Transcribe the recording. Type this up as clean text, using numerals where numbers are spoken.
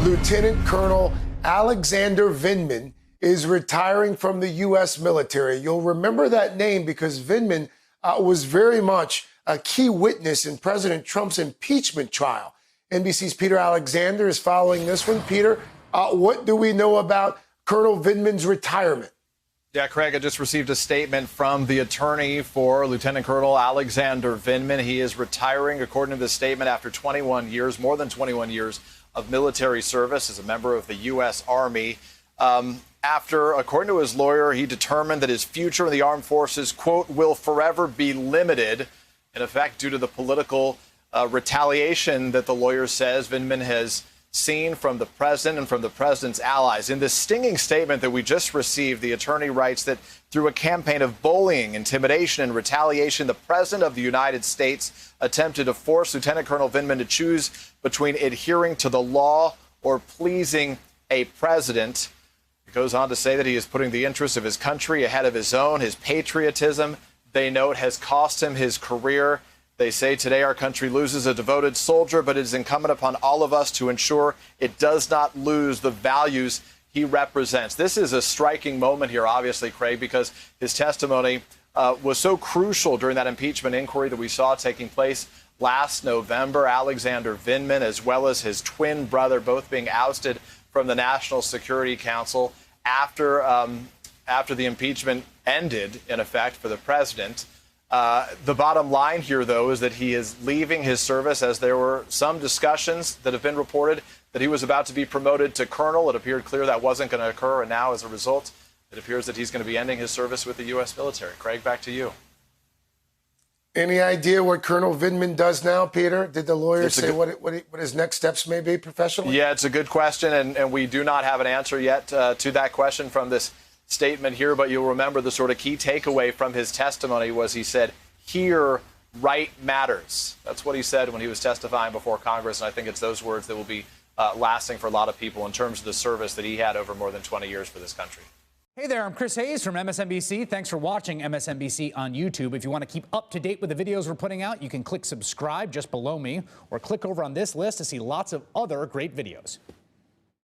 Lieutenant Colonel Alexander Vindman is retiring from the U.S. military. You'll remember that name because Vindman was very much a key witness in President Trump's impeachment trial. NBC's Peter Alexander is following this one. Peter, what do we know about Colonel Vindman's retirement? Yeah, Craig, I just received a statement from the attorney for Lieutenant Colonel Alexander Vindman. He is retiring, according to the statement, after 21 years, more than 21 years of military service as a member of the U.S. Army. After, according to his lawyer, he determined that his future in the armed forces, quote, will forever be limited, in effect, due to the political retaliation that the lawyer says Vindman has seen from the president and from the president's allies. In this stinging statement that we just received, the attorney writes that through a campaign of bullying, intimidation, and retaliation, the president of the United States attempted to force Lieutenant Colonel Vindman to choose between adhering to the law or pleasing a president. It goes on to say that he is putting the interests of his country ahead of his own. His patriotism, they note, has cost him his career. They say today our country loses a devoted soldier, but it is incumbent upon all of us to ensure it does not lose the values he represents. This is a striking moment here, obviously, Craig, because his testimony was so crucial during that impeachment inquiry that we saw taking place last November. Alexander Vindman, as well as his twin brother, both being ousted from the National Security Council after the impeachment ended, in effect, for the president. The bottom line here, though, is that he is leaving his service, as there were some discussions that have been reported that he was about to be promoted to colonel. It appeared clear that wasn't going to occur, and now, as a result, it appears that he's going to be ending his service with the U.S. military. Craig, back to you. Any idea what Colonel Vindman does now, Peter? Did the lawyer say what his next steps may be professionally? Yeah, it's a good question, and we do not have an answer yet to that question from this statement here, but you'll remember the sort of key takeaway from his testimony was he said, "Here, right matters." That's what he said when he was testifying before Congress, and I think it's those words that will be lasting for a lot of people in terms of the service that he had over more than 20 years for this country. Hey there, I'm Chris Hayes from MSNBC. Thanks for watching MSNBC on YouTube. If you want to keep up to date with the videos we're putting out, you can click subscribe just below me or click over on this list to see lots of other great videos.